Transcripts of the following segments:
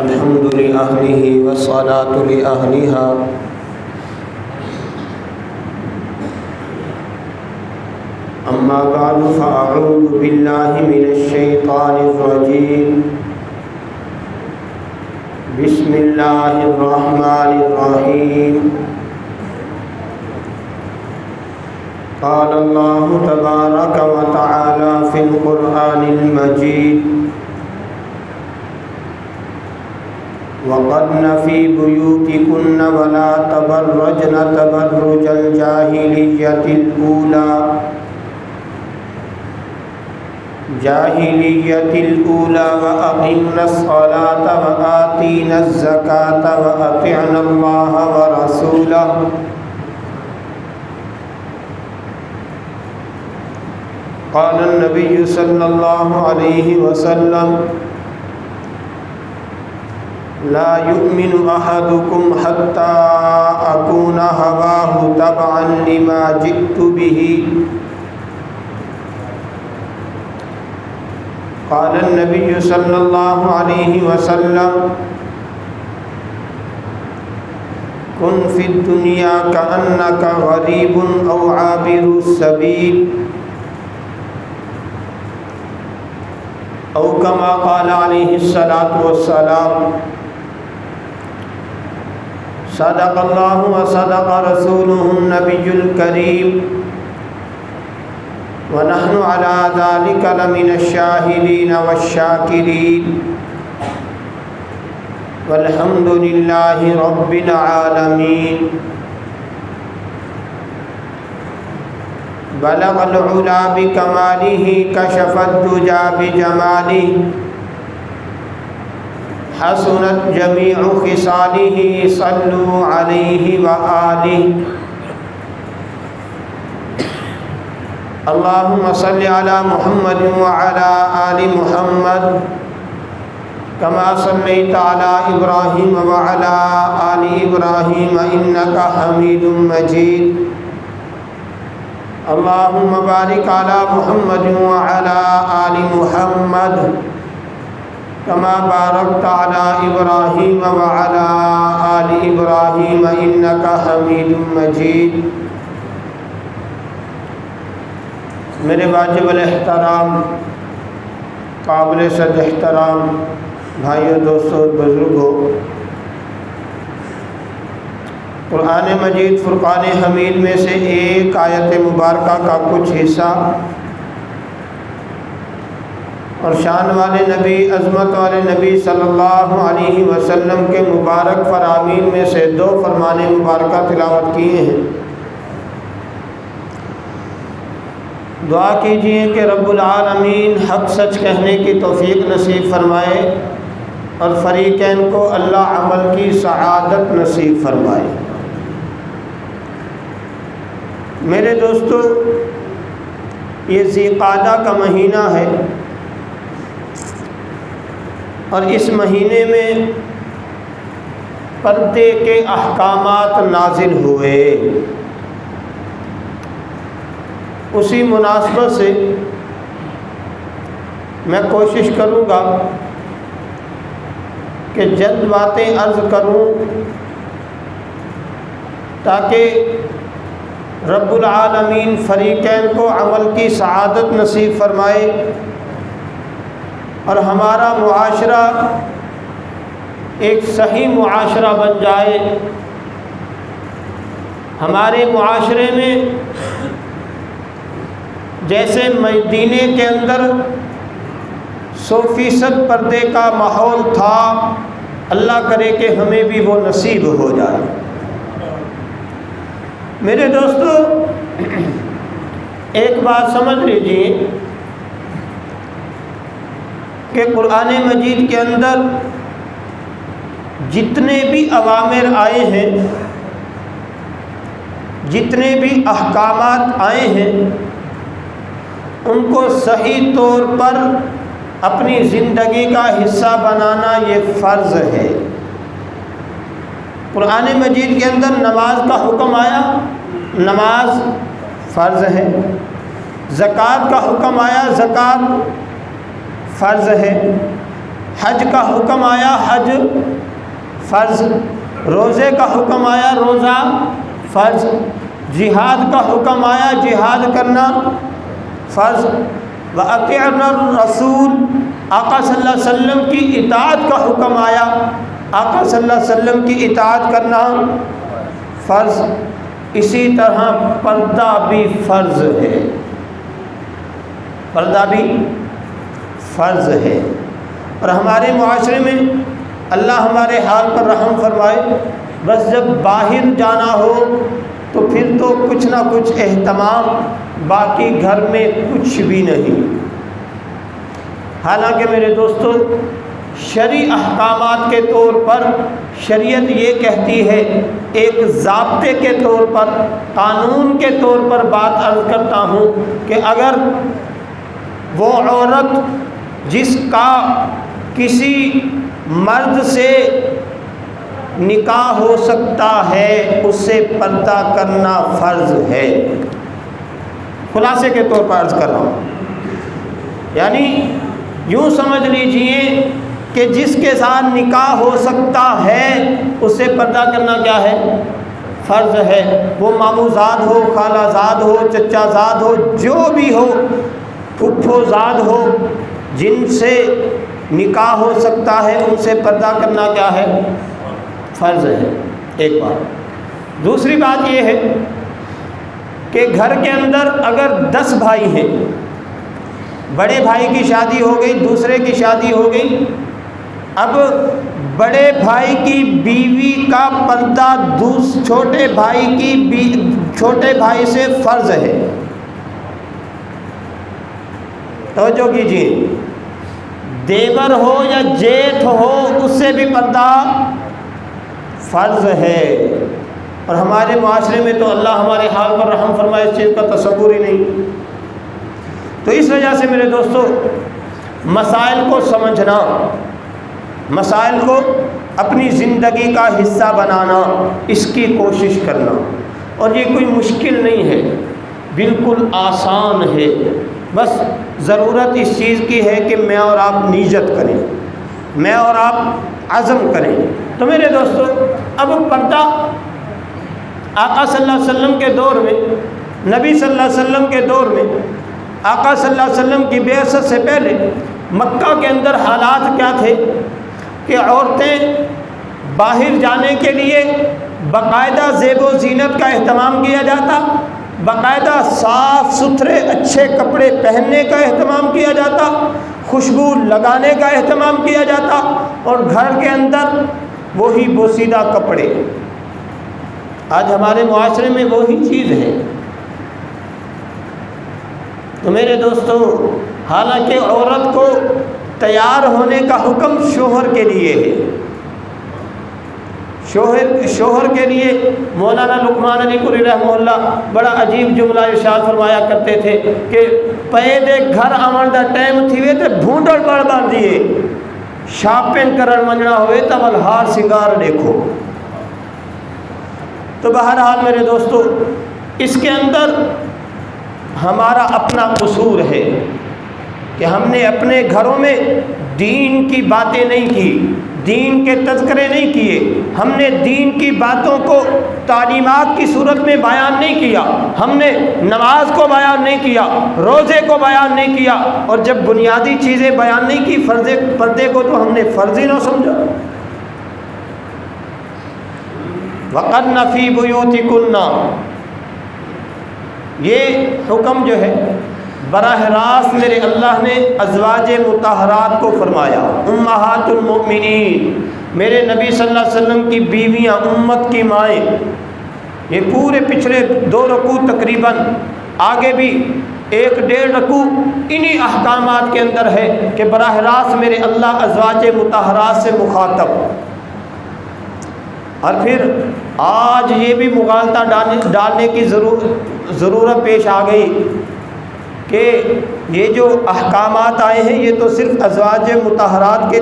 الحمد لأهله والصلاة لأهلها أما بعد فأعوذ بالله من الشيطان الرجيم بسم الله الرحمن الرحيم قال الله تبارك وتعالى في القرآن المجيد وقرن في بيوتكن ولا تبرجن تبرج الجاهلية الأولى وأقمنا الصلاة وآتينا الزكاة وأطعنا الله ورسوله قال النبي صلى الله عليه وسلم لا يؤمن أحدكم حتى أكون هواه تبعا لما جئت به قال النبي صلى الله عليه وسلم كن في الدنيا كأنك غريب أو عابر السبيل أو كما قال عليه الصلاة والسلام صدق الله وصدق رسوله النبي الكريم ونحن على ذلك لمن الشاهدين والشاكرين والحمد لله رب العالمين بلغ العلا بكماله كشف الدجى بجماله حسنت جميع خصاله صلوا عليه وآله اللهم صل على محمد وعلى آل محمد كما صليت على إبراهيم وعلى آل إبراهيم إنك حميد مجيد اللهم بارك على محمد وعلى آل محمد كما باركت على إبراهيم وعلى آل إبراهيم إنك حميد مجيد میرے واجب الاحترام قابل صد احترام بھائیوں دوستوں بزرگوں، قرآن مجید فرقان حمید میں سے ایک آیت مبارکہ کا کچھ حصہ اور شان والے نبی عظمت والے نبی صلی اللہ علیہ وسلم کے مبارک فرامین میں سے دو فرمان مبارکہ تلاوت کیے ہیں۔ دعا کیجئے کہ رب العالمین حق سچ کہنے کی توفیق نصیب فرمائے اور فریقین کو اللہ عمل کی سعادت نصیب فرمائے۔ میرے دوستو، یہ ذی قعدہ کا مہینہ ہے اور اس مہینے میں پردے کے احکامات نازل ہوئے۔ اسی مناسبت سے میں کوشش کروں گا کہ چند باتیں عرض کروں تاکہ رب العالمین فریقین کو عمل کی سعادت نصیب فرمائے اور ہمارا معاشرہ ایک صحیح معاشرہ بن جائے۔ ہمارے معاشرے میں جیسے مدینے کے اندر 100% پردے کا ماحول تھا، اللہ کرے کہ ہمیں بھی وہ نصیب ہو جائے۔ میرے دوستو، ایک بات سمجھ لیجیے کہ قرآن مجید کے اندر جتنے بھی اوامر آئے ہیں، جتنے بھی احکامات آئے ہیں، ان کو صحیح طور پر اپنی زندگی کا حصہ بنانا یہ فرض ہے۔ قرآن مجید کے اندر نماز کا حکم آیا، نماز فرض ہے۔ زکوٰۃ کا حکم آیا، زکوٰۃ فرض ہے۔ حج کا حکم آیا حج فرض، روزے کا حکم آیا روزہ فرض، جہاد کا حکم آیا جہاد کرنا فرض، وَأَطِعْنَا الرَّسُولَ آقا صلی اللہ علیہ وسلم کی اطاعت کا حکم آیا، آقا صلی اللہ علیہ وسلم کی اطاعت کرنا فرض۔ اسی طرح پردہ بھی فرض ہے، پردہ بھی فرض ہے۔ اور ہمارے معاشرے میں اللہ ہمارے حال پر رحم فرمائے، بس جب باہر جانا ہو تو پھر تو کچھ نہ کچھ اہتمام، باقی گھر میں کچھ بھی نہیں۔ حالانکہ میرے دوستو شرعی احکامات کے طور پر شریعت یہ کہتی ہے، ایک ضابطے کے طور پر، قانون کے طور پر بات عرض کرتا ہوں کہ اگر وہ عورت جس کا کسی مرد سے نکاح ہو سکتا ہے اس سے پردہ کرنا فرض ہے، خلاصے کے طور پر عرض کر رہا ہوں، یعنی یوں سمجھ لیجئے کہ جس کے ساتھ نکاح ہو سکتا ہے اس سے پردہ کرنا کیا ہے؟ فرض ہے۔ وہ ماموں زاد ہو، خالہ زاد ہو، چچا زاد ہو، جو بھی ہو، پھپھو زاد ہو، جن سے نکاح ہو سکتا ہے ان سے پردہ کرنا کیا ہے؟ فرض ہے، ایک بات۔ دوسری بات یہ ہے کہ گھر کے اندر اگر 10 بھائی ہیں، بڑے بھائی کی شادی ہو گئی، دوسرے کی شادی ہو گئی، اب بڑے بھائی کی بیوی کا پردہ چھوٹے بھائی سے فرض ہے۔ توجہ کیجیے، دیور ہو یا جیٹھ ہو اس سے بھی پردہ فرض ہے۔ اور ہمارے معاشرے میں تو اللہ ہمارے حال پر رحم فرمائے، اس چیز کا تصور ہی نہیں۔ تو اس وجہ سے میرے دوستو مسائل کو سمجھنا، مسائل کو اپنی زندگی کا حصہ بنانا، اس کی کوشش کرنا، اور یہ کوئی مشکل نہیں ہے، بالکل آسان ہے۔ بس ضرورت اس چیز کی ہے کہ میں اور آپ نیت کریں، میں اور آپ عزم کریں۔ تو میرے دوستو اب پردہ آقا صلی اللہ علیہ وسلم کے دور میں، نبی صلی اللہ علیہ وسلم کے دور میں، آقا صلی اللہ علیہ وسلم کی بعثت سے پہلے مکہ کے اندر حالات کیا تھے کہ عورتیں باہر جانے کے لیے باقاعدہ زیب و زینت کا اہتمام کیا جاتا، باقاعدہ صاف ستھرے اچھے کپڑے پہننے کا اہتمام کیا جاتا، خوشبو لگانے کا اہتمام کیا جاتا، اور گھر کے اندر وہی بوسیدہ کپڑے۔ آج ہمارے معاشرے میں وہی چیز ہے۔ تو میرے دوستو حالانکہ عورت کو تیار ہونے کا حکم شوہر کے لیے ہے، شوہر کے لیے مولانا لقمان علی پوری رحمہ اللہ بڑا عجیب جملہ ارشاد فرمایا کرتے تھے کہ پے دے گھر آون دا ٹائم تھیوے تے بھونڈڑ بڑ بن دیے، شاپنگ کرن منجنا ہوئے تا ملہار سنگار دیکھو۔ تو بہرحال میرے دوستو اس کے اندر ہمارا اپنا قصور ہے کہ ہم نے اپنے گھروں میں دین کی باتیں نہیں کی، دین کے تذکرے نہیں کیے، ہم نے دین کی باتوں کو تعلیمات کی صورت میں بیان نہیں کیا، ہم نے نماز کو بیان نہیں کیا، روزے کو بیان نہیں کیا، اور جب بنیادی چیزیں بیان نہیں کی پردے کو تو ہم نے فرض ہی نہ سمجھا۔ وَقَرْنَ فِي بُيُوتِكُنَّ، یہ حکم جو ہے براہ راست میرے اللہ نے ازواج مطہرات کو فرمایا، امہات المؤمنین، میرے نبی صلی اللہ علیہ وسلم کی بیویاں، امت کی مائیں۔ یہ پورے پچھلے 2 رکوع تقریباً، آگے بھی 1-1.5 رکوع انہی احکامات کے اندر ہے کہ براہ راست میرے اللہ ازواج مطہرات سے مخاطب۔ اور پھر آج یہ بھی مغالطہ ڈالنے کی ضرورت پیش آ گئی کہ یہ جو احکامات آئے ہیں یہ تو صرف ازواج مطہرات کے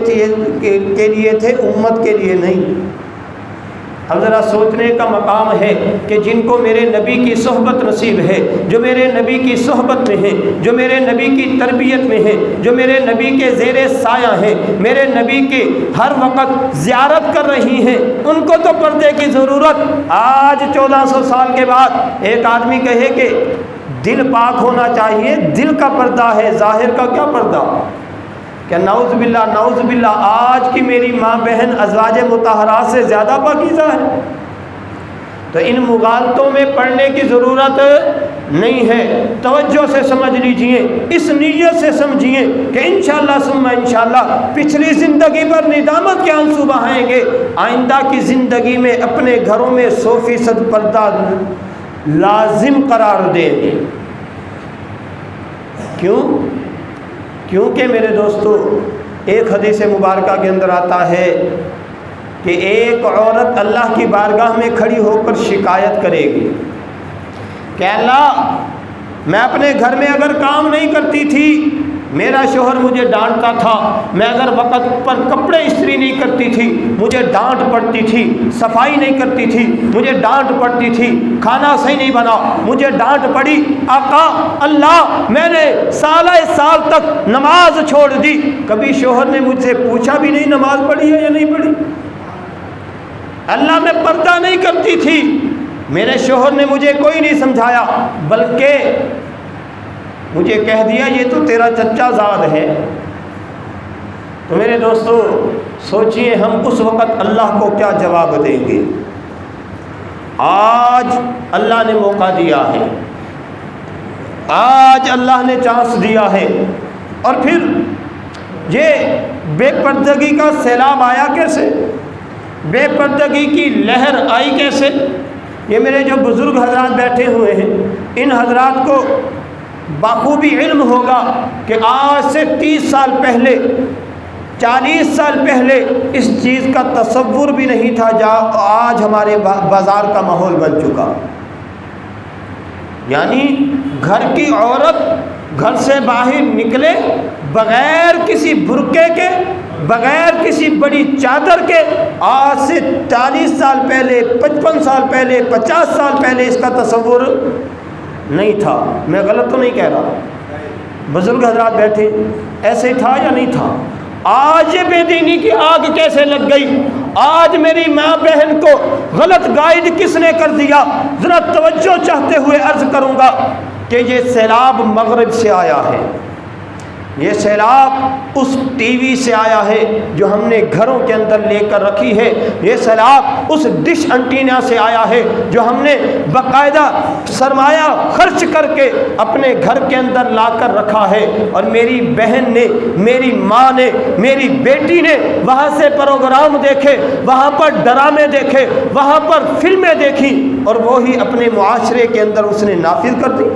لیے تھے، امت کے لیے نہیں۔ اب ذرا سوچنے کا مقام ہے کہ جن کو میرے نبی کی صحبت نصیب ہے، جو میرے نبی کی صحبت میں ہیں، جو میرے نبی کی تربیت میں ہیں، جو میرے نبی کے زیر سایہ ہیں، میرے نبی کے ہر وقت زیارت کر رہی ہیں، ان کو تو پردے کی ضرورت۔ آج 1400 سال کے بعد ایک آدمی کہے کہ دل پاک ہونا چاہیے، دل کا پردہ ہے، ظاہر کا کیا پردہ؟ کہ نعوذ باللہ نعوذ باللہ، آج کی میری ماں بہن ازواج مطہرات سے زیادہ پاکیزہ ہے؟ تو ان مغالطوں میں پڑھنے کی ضرورت نہیں ہے۔ توجہ سے سمجھ لیجئے، اس نیت سے سمجھیے کہ انشاءاللہ ثم انشاءاللہ پچھلی زندگی پر ندامت کے آنسو بہائیں گے، آئندہ کی زندگی میں اپنے گھروں میں 100% پردہ لازم قرار دیں گے۔ کیونکہ میرے دوستو، ایک حدیث مبارکہ کے اندر آتا ہے کہ ایک عورت اللہ کی بارگاہ میں کھڑی ہو کر شکایت کرے گی کہ اللہ، میں اپنے گھر میں اگر کام نہیں کرتی تھی، میرا شوہر مجھے ڈانٹتا تھا، میں اگر وقت پر کپڑے استری نہیں کرتی تھی مجھے ڈانٹ پڑتی تھی، صفائی نہیں کرتی تھی مجھے ڈانٹ پڑتی تھی، کھانا صحیح نہیں بنا مجھے ڈانٹ پڑی، آقا اللہ میں نے سالہ سال تک نماز چھوڑ دی، کبھی شوہر نے مجھ سے پوچھا بھی نہیں نماز پڑھی ہے یا نہیں پڑھی؟ اللہ میں پردہ نہیں کرتی تھی، میرے شوہر نے مجھے کوئی نہیں سمجھایا، بلکہ مجھے کہہ دیا یہ تو تیرا چچا زاد ہے۔ تو میرے دوستو سوچئے ہم اس وقت اللہ کو کیا جواب دیں گے؟ آج اللہ نے موقع دیا ہے، آج اللہ نے چانس دیا ہے، اور پھر یہ بے پردگی کا سیلاب آیا کیسے؟ بے پردگی کی لہر آئی کیسے؟ یہ میرے جو بزرگ حضرات بیٹھے ہوئے ہیں، ان حضرات کو بخوبی علم ہوگا کہ آج سے 30 سال پہلے، 40 سال پہلے اس چیز کا تصور بھی نہیں تھا جو آج ہمارے بازار کا ماحول بن چکا۔ یعنی گھر کی عورت گھر سے باہر نکلے بغیر کسی برقعے کے، بغیر کسی بڑی چادر کے، آج سے 40 سال پہلے، 55 سال پہلے، 50 سال پہلے اس کا تصور نہیں تھا۔ میں غلط تو نہیں کہہ رہا؟ بزرگ حضرات بیٹھے، ایسے ہی تھا یا نہیں تھا؟ آج یہ بے دینی کی آگ کیسے لگ گئی؟ آج میری ماں بہن کو غلط گائیڈ کس نے کر دیا؟ ذرا توجہ چاہتے ہوئے عرض کروں گا کہ یہ سیلاب مغرب سے آیا ہے، یہ سیلاب اس ٹی وی سے آیا ہے جو ہم نے گھروں کے اندر لے کر رکھی ہے، یہ سیلاب اس ڈش انٹینا سے آیا ہے جو ہم نے باقاعدہ سرمایہ خرچ کر کے اپنے گھر کے اندر لا کر رکھا ہے، اور میری بہن نے، میری ماں نے، میری بیٹی نے وہاں سے پروگرام دیکھے، وہاں پر ڈرامے دیکھے، وہاں پر فلمیں دیکھی، اور وہی اپنے معاشرے کے اندر اس نے نافذ کر دی۔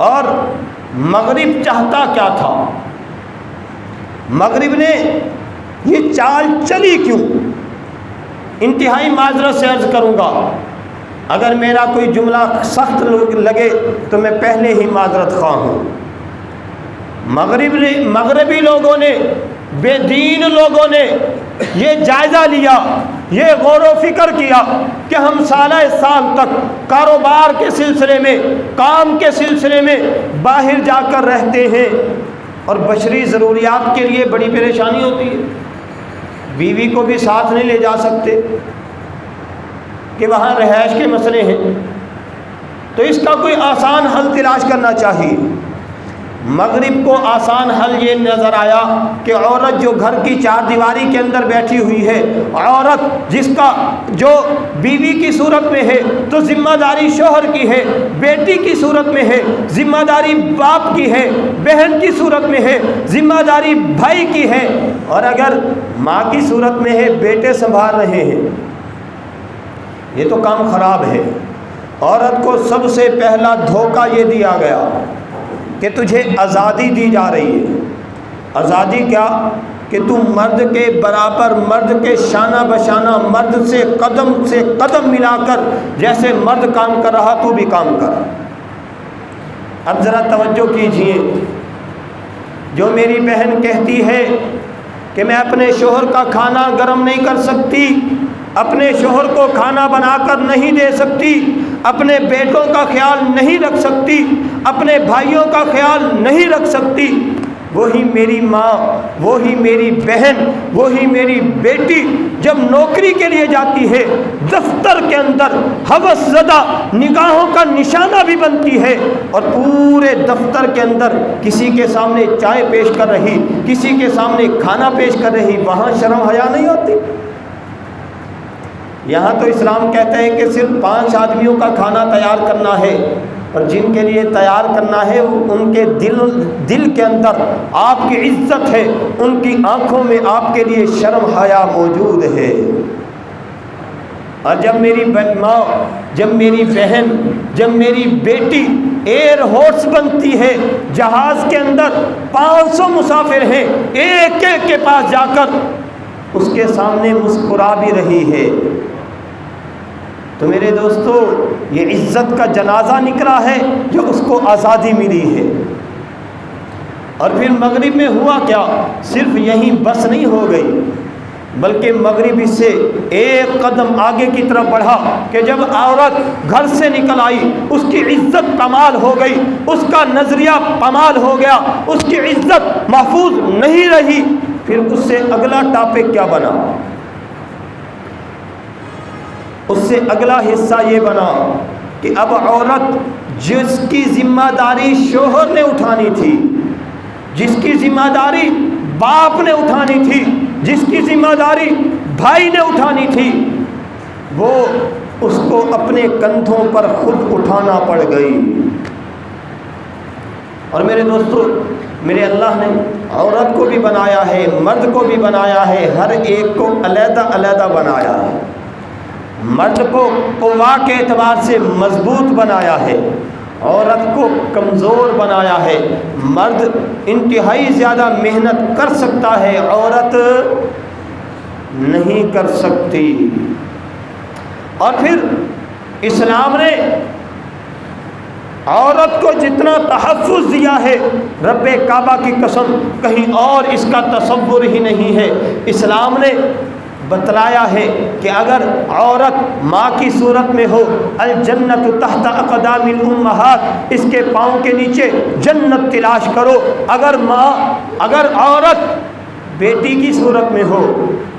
اور مغرب چاہتا کیا تھا؟ مغرب نے یہ چال چلی کیوں؟ انتہائی معذرت سے عرض کروں گا، اگر میرا کوئی جملہ سخت لگے تو میں پہلے ہی معذرت خواہ ہوں۔ مغربی لوگوں نے، بے دین لوگوں نے یہ جائزہ لیا، یہ غور و فکر کیا کہ ہم سالہ سال تک کاروبار کے سلسلے میں، کام کے سلسلے میں باہر جا کر رہتے ہیں، اور بشری ضروریات کے لیے بڑی پریشانی ہوتی ہے، بیوی کو بھی ساتھ نہیں لے جا سکتے کہ وہاں رہائش کے مسئلے ہیں، تو اس کا کوئی آسان حل تلاش کرنا چاہیے۔ مغرب کو آسان حل یہ نظر آیا کہ عورت جو گھر کی چار دیواری کے اندر بیٹھی ہوئی ہے، عورت جس کا جو بیوی کی صورت میں ہے تو ذمہ داری شوہر کی ہے، بیٹی کی صورت میں ہے ذمہ داری باپ کی ہے، بہن کی صورت میں ہے ذمہ داری بھائی کی ہے، اور اگر ماں کی صورت میں ہے بیٹے سنبھال رہے ہیں، یہ تو کام خراب ہے۔ عورت کو سب سے پہلا دھوکہ یہ دیا گیا کہ تجھے آزادی دی جا رہی ہے۔ آزادی کیا؟ کہ تم مرد کے برابر، مرد کے شانہ بشانہ، مرد سے قدم ملا کر جیسے مرد کام کر رہا تو بھی کام کر۔ اب ذرا توجہ کیجئے، جو میری بہن کہتی ہے کہ میں اپنے شوہر کا کھانا گرم نہیں کر سکتی، اپنے شوہر کو کھانا بنا کر نہیں دے سکتی، اپنے بیٹوں کا خیال نہیں رکھ سکتی، اپنے بھائیوں کا خیال نہیں رکھ سکتی، وہی میری ماں، وہی میری بہن، وہی میری بیٹی جب نوکری کے لیے جاتی ہے، دفتر کے اندر ہوس زدہ نگاہوں کا نشانہ بھی بنتی ہے، اور پورے دفتر کے اندر کسی کے سامنے چائے پیش کر رہی، کسی کے سامنے کھانا پیش کر رہی، وہاں شرم حیا نہیں ہوتی؟ یہاں تو اسلام کہتا ہے کہ صرف 5 آدمیوں کا کھانا تیار کرنا ہے، اور جن کے لیے تیار کرنا ہے ان کے دل کے اندر آپ کی عزت ہے، ان کی آنکھوں میں آپ کے لیے شرم حیا موجود ہے۔ اور جب میری ماں، جب میری بہن، جب میری بیٹی ایئر ہوسٹ بنتی ہے، جہاز کے اندر 500 مسافر ہیں، ایک ایک کے پاس جا کر اس کے سامنے مسکرا بھی رہی ہے، تو میرے دوستو یہ عزت کا جنازہ نکلا ہے جو اس کو آزادی ملی ہے۔ اور پھر مغرب میں ہوا کیا؟ صرف یہیں بس نہیں ہو گئی، بلکہ مغرب اس سے ایک قدم آگے کی طرف بڑھا کہ جب عورت گھر سے نکل آئی اس کی عزت پامال ہو گئی، اس کا نظریہ پامال ہو گیا، اس کی عزت محفوظ نہیں رہی۔ پھر اس سے اگلا ٹاپک کیا بنا؟ اس سے اگلا حصہ یہ بنا کہ اب عورت جس کی ذمہ داری شوہر نے اٹھانی تھی، جس کی ذمہ داری باپ نے اٹھانی تھی، جس کی ذمہ داری بھائی نے اٹھانی تھی، وہ اس کو اپنے کندھوں پر خود اٹھانا پڑ گئی۔ اور میرے دوستو، میرے اللہ نے عورت کو بھی بنایا ہے، مرد کو بھی بنایا ہے، ہر ایک کو علیحدہ علیحدہ بنایا ہے۔ مرد کو قوا کے اعتبار سے مضبوط بنایا ہے، عورت کو کمزور بنایا ہے۔ مرد انتہائی زیادہ محنت کر سکتا ہے، عورت نہیں کر سکتی۔ اور پھر اسلام نے عورت کو جتنا تحفظ دیا ہے، رب کعبہ کی قسم کہیں اور اس کا تصور ہی نہیں ہے۔ اسلام نے بتلایا ہے کہ اگر عورت ماں کی صورت میں ہو، الجنت تحت اقدام الامہات، اس کے پاؤں کے نیچے جنت تلاش کرو۔ اگر عورت بیٹی کی صورت میں ہو،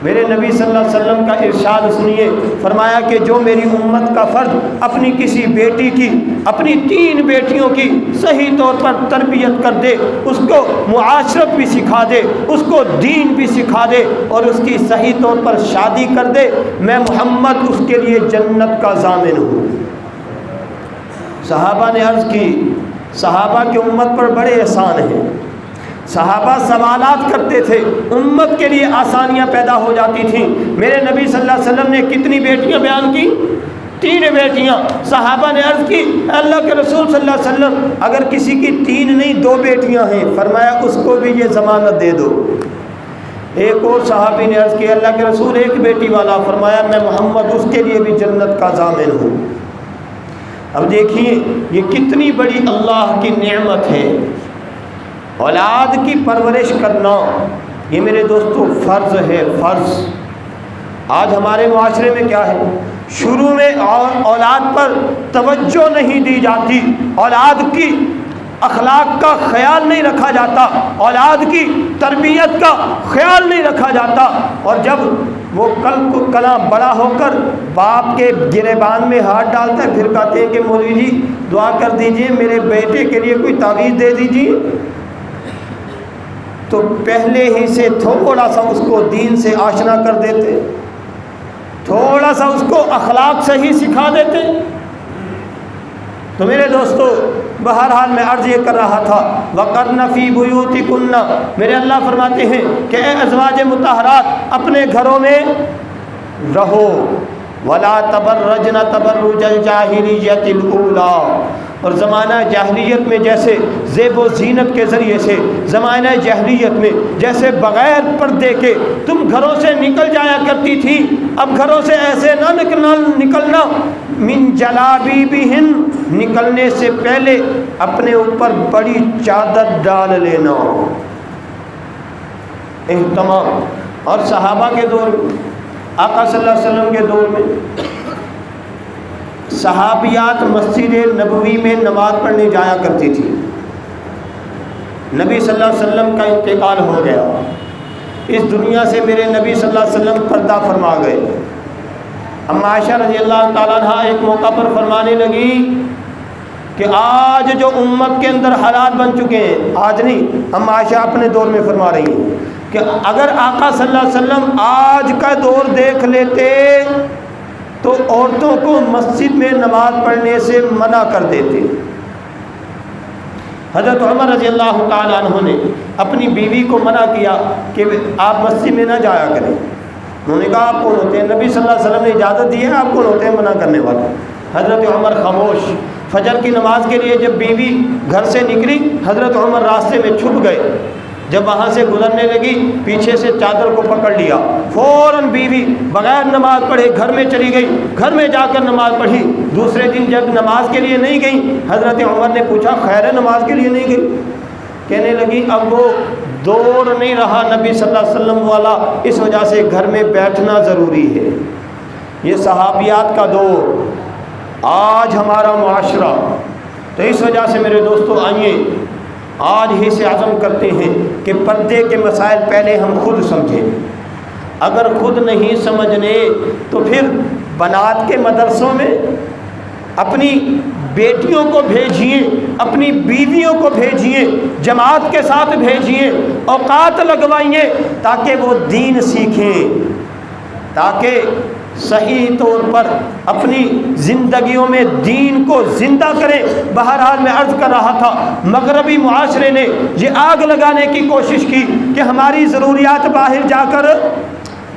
میرے نبی صلی اللہ علیہ وسلم کا ارشاد سنیے، فرمایا کہ جو میری امت کا فرد اپنی کسی بیٹی کی، اپنی 3 بیٹیوں کی صحیح طور پر تربیت کر دے، اس کو معاشرت بھی سکھا دے، اس کو دین بھی سکھا دے، اور اس کی صحیح طور پر شادی کر دے، میں محمد اس کے لیے جنت کا ضامن ہوں۔ صحابہ نے عرض کی، صحابہ کی امت پر بڑے احسان ہیں۔ صحابہ سوالات کرتے تھے، امت کے لیے آسانیاں پیدا ہو جاتی تھیں۔ میرے نبی صلی اللہ علیہ وسلم نے کتنی بیٹیاں بیان کی؟ 3 بیٹیاں۔ صحابہ نے عرض کی، اللہ کے رسول صلی اللہ علیہ وسلم اگر کسی کی 3 نہیں 2 بیٹیاں ہیں، فرمایا اس کو بھی یہ ضمانت دے دو۔ ایک اور صحابی نے عرض کی، اللہ کے رسول 1 بیٹی والا، فرمایا میں محمد اس کے لیے بھی جنت کا ضامن ہوں۔ اب دیکھیے یہ کتنی بڑی اللہ کی نعمت ہے۔ اولاد کی پرورش کرنا یہ میرے دوستو فرض ہے، فرض۔ آج ہمارے معاشرے میں کیا ہے؟ شروع میں اولاد پر توجہ نہیں دی جاتی، اولاد کی اخلاق کا خیال نہیں رکھا جاتا، اولاد کی تربیت کا خیال نہیں رکھا جاتا، اور جب وہ کلاں بڑا ہو کر باپ کے گریبان میں ہاتھ ڈالتا ہے، پھر کہتے ہیں کہ مولوی جی دعا کر دیجئے، میرے بیٹے کے لیے کوئی تعویذ دے دیجئے۔ تو پہلے ہی سے تھوڑا سا اس کو دین سے آشنا کر دیتے، تھوڑا سا اس کو اخلاق صحیح سکھا دیتے۔ تو میرے دوستو، بہرحال میں عرض یہ کر رہا تھا، وَقَرْنَ فِي بُيُوتِكُنَّ، میرے اللہ فرماتے ہیں کہ اے ازواج مطہرات اپنے گھروں میں رہو، وَلَا تَبَرَّجْنَ تَبَرُّجَ الْجَاهِلِيَّةِ الْأُولَىٰ، اور زمانہ جاہلیت میں جیسے زیب و زینت کے ذریعے سے، زمانہ جاہلیت میں جیسے بغیر پردے کے تم گھروں سے نکل جایا کرتی تھی، اب گھروں سے ایسے نہ نکلنا، من جلابیبہن، نکلنے سے پہلے اپنے اوپر بڑی چادر ڈال لینا۔ اہتمام، اور صحابہ کے دور میں، آقا صلی اللہ علیہ وسلم کے دور میں صحابیات مسجد نبوی میں نماز پڑھنے جایا کرتی تھی۔ نبی صلی اللہ علیہ وسلم کا انتقال ہو گیا، اس دنیا سے میرے نبی صلی اللہ علیہ وسلم پردہ فرما گئے۔ اما عائشہ رضی اللہ تعالیٰ عنہ ایک موقع پر فرمانے لگی کہ آج جو امت کے اندر حالات بن چکے ہیں، آج نہیں، اما عائشہ اپنے دور میں فرما رہی ہیں کہ اگر آقا صلی اللہ علیہ وسلم آج کا دور دیکھ لیتے تو عورتوں کو مسجد میں نماز پڑھنے سے منع کر دیتے۔ حضرت عمر رضی اللہ تعالیٰ عنہ نے اپنی بیوی کو منع کیا کہ آپ مسجد میں نہ جایا کریں۔ انہوں نے کہا آپ کون ہوتے ہیں؟ نبی صلی اللہ علیہ وسلم نے اجازت دی ہے، آپ کون ہوتے ہیں منع کرنے والے؟ حضرت عمر خاموش۔ فجر کی نماز کے لیے جب بیوی گھر سے نکلی، حضرت عمر راستے میں چھپ گئے۔ جب وہاں سے گزرنے لگی، پیچھے سے چادر کو پکڑ لیا، فوراً بیوی بغیر نماز پڑھے گھر میں چلی گئی، گھر میں جا کر نماز پڑھی۔ دوسرے دن جب نماز کے لیے نہیں گئی، حضرت عمر نے پوچھا خیر ہے نماز کے لیے نہیں گئی؟ کہنے لگی اب وہ دور نہیں رہا نبی صلی اللہ علیہ وسلم والا، اس وجہ سے گھر میں بیٹھنا ضروری ہے۔ یہ صحابیات کا دور، آج ہمارا معاشرہ، تو اس وجہ سے میرے دوستو آئیے آج ہی سے عزم کرتے ہیں کہ پردے کے مسائل پہلے ہم خود سمجھیں۔ اگر خود نہیں سمجھنے تو پھر بنات کے مدرسوں میں اپنی بیٹیوں کو بھیجیے، اپنی بیویوں کو بھیجیے، جماعت کے ساتھ بھیجیے، اوقات لگوائیے تاکہ وہ دین سیکھیں، تاکہ صحیح طور پر اپنی زندگیوں میں دین کو زندہ کریں۔ بہرحال میں عرض کر رہا تھا، مغربی معاشرے نے یہ آگ لگانے کی کوشش کی کہ ہماری ضروریات باہر جا کر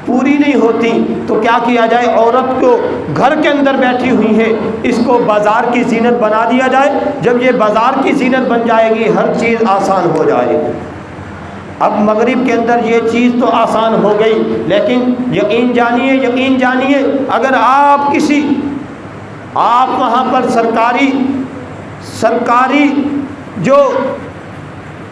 پوری نہیں ہوتی تو کیا کیا جائے، عورت کو گھر کے اندر بیٹھی ہوئی ہے، اس کو بازار کی زینت بنا دیا جائے۔ جب یہ بازار کی زینت بن جائے گی ہر چیز آسان ہو جائے گی۔ اب مغرب کے اندر یہ چیز تو آسان ہو گئی، لیکن یقین جانیے اگر آپ وہاں پر سرکاری جو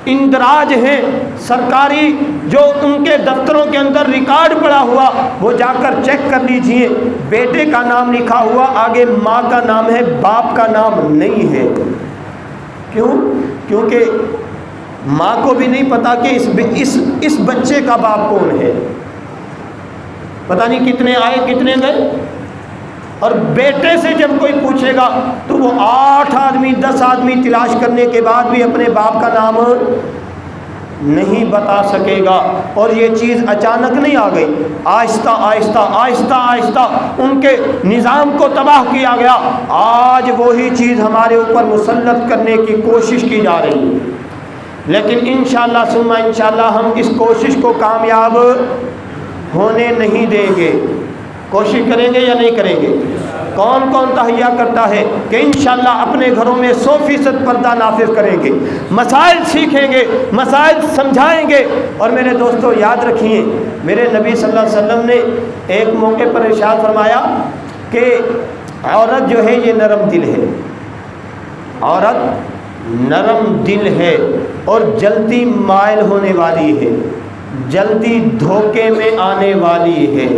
اندراج ہیں، سرکاری جو ان کے دفتروں کے اندر ریکارڈ پڑا ہوا، وہ جا کر چیک کر لیجئے، بیٹے کا نام لکھا ہوا، آگے ماں کا نام ہے، باپ کا نام نہیں ہے۔ کیوں؟ کیونکہ ماں کو بھی نہیں پتا کہ اس بچے کا باپ کون ہے، پتہ نہیں کتنے آئے کتنے گئے۔ اور بیٹے سے جب کوئی پوچھے گا تو وہ 8 آدمی 10 آدمی تلاش کرنے کے بعد بھی اپنے باپ کا نام نہیں بتا سکے گا۔ اور یہ چیز اچانک نہیں آ گئی، آہستہ آہستہ ان کے نظام کو تباہ کیا گیا۔ آج وہی چیز ہمارے اوپر مسلط کرنے کی کوشش کی جا رہی ہے، لیکن انشاءاللہ ثم انشاءاللہ ہم اس کوشش کو کامیاب ہونے نہیں دیں گے۔ کوشش کریں گے یا نہیں کریں گے؟ کون کون تہیہ کرتا ہے کہ انشاءاللہ اپنے گھروں میں 100% پردہ نافذ کریں گے، مسائل سیکھیں گے، مسائل سمجھائیں گے؟ اور میرے دوستو یاد رکھیے، میرے نبی صلی اللہ علیہ وسلم نے ایک موقع پر ارشاد فرمایا کہ عورت جو ہے یہ نرم دل ہے، عورت نرم دل ہے اور جلدی مائل ہونے والی ہے، جلدی دھوکے میں آنے والی ہے۔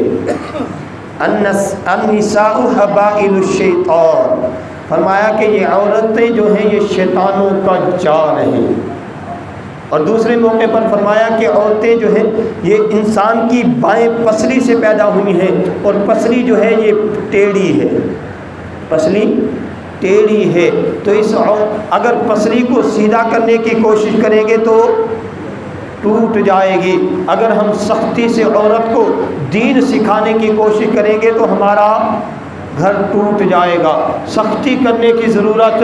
النساء حبائل الشیطان، فرمایا کہ یہ عورتیں جو ہیں یہ شیطانوں کا جال ہیں۔ اور دوسرے موقع پر فرمایا کہ عورتیں جو ہیں یہ انسان کی بائیں پسلی سے پیدا ہوئی ہیں، اور پسلی جو ہے یہ ٹیڑھی ہے، پسلی ٹیڑھی ہے۔ تو اگر پسلی کو سیدھا کرنے کی کوشش کریں گے تو ٹوٹ جائے گی۔ اگر ہم سختی سے عورت کو دین سکھانے کی کوشش کریں گے تو ہمارا گھر ٹوٹ جائے گا۔ سختی کرنے کی ضرورت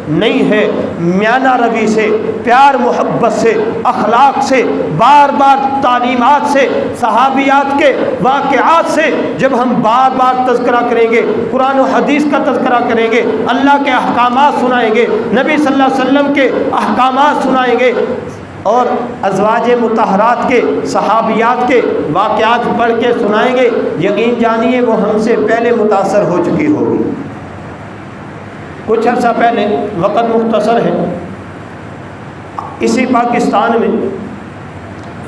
نہیں ہے، میانہ روی سے، پیار محبت سے، اخلاق سے، بار بار تعلیمات سے، صحابیات کے واقعات سے جب ہم بار بار تذکرہ کریں گے، قرآن و حدیث کا تذکرہ کریں گے، اللہ کے احکامات سنائیں گے، نبی صلی اللہ علیہ وسلم کے احکامات سنائیں گے، اور ازواج مطہرات کے صحابیات کے واقعات پڑھ کے سنائیں گے، یقین جانیے وہ ہم سے پہلے متاثر ہو چکی ہوگی۔ کچھ عرصہ پہلے، وقت مختصر ہے، اسی پاکستان میں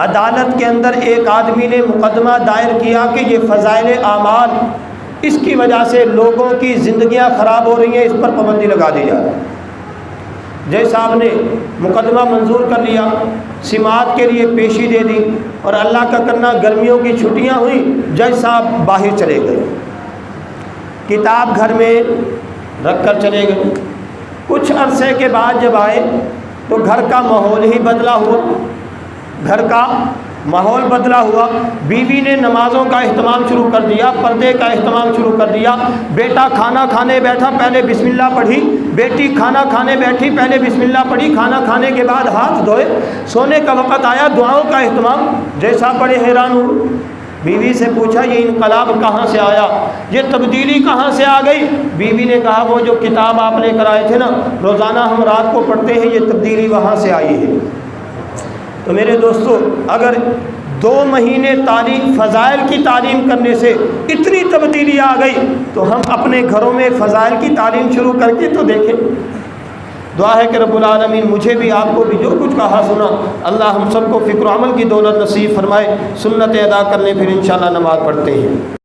عدالت کے اندر ایک آدمی نے مقدمہ دائر کیا کہ یہ فضائل اعمال اس کی وجہ سے لوگوں کی زندگیاں خراب ہو رہی ہیں، اس پر پابندی لگا دی جائے۔ جج صاحب نے مقدمہ منظور کر لیا، سماعت کے لیے پیشی دے دی، اور اللہ کا کرنا گرمیوں کی چھٹیاں ہوئیں، جج صاحب باہر چلے گئے، کتاب گھر میں رکھ کر چلے گئے۔ کچھ عرصے کے بعد جب آئے تو گھر کا ماحول ہی بدلا ہوا، گھر کا ماحول بدلا ہوا۔ بیوی نے نمازوں کا اہتمام شروع کر دیا، پردے کا اہتمام شروع کر دیا۔ بیٹا کھانا کھانے بیٹھا، پہلے بسم اللہ پڑھی، بیٹی کھانا کھانے بیٹھی، پہلے بسم اللہ پڑھی، کھانا کھانے کے بعد ہاتھ دھوئے، سونے کا وقت آیا، دعاؤں کا اہتمام۔ جیسا بڑے حیران ہوئے، بیوی سے پوچھا یہ انقلاب کہاں سے آیا، یہ تبدیلی کہاں سے آ گئی؟ بیوی نے کہا وہ جو کتاب آپ لے کر آئے تھے نا، روزانہ ہم رات کو پڑھتے ہیں، یہ تبدیلی وہاں سے آئی ہے۔ تو میرے دوستو، اگر 2 مہینے تعلیم فضائل کی تعلیم کرنے سے اتنی تبدیلی آ گئی تو ہم اپنے گھروں میں فضائل کی تعلیم شروع کر کے تو دیکھیں۔ دعا ہے کہ رب العالمین مجھے بھی آپ کو بھی جو کچھ کہا سنا، اللہ ہم سب کو فکر و عمل کی دولت نصیب فرمائے۔ سنت ادا کرنے پھر انشاءاللہ نماز پڑھتے ہیں۔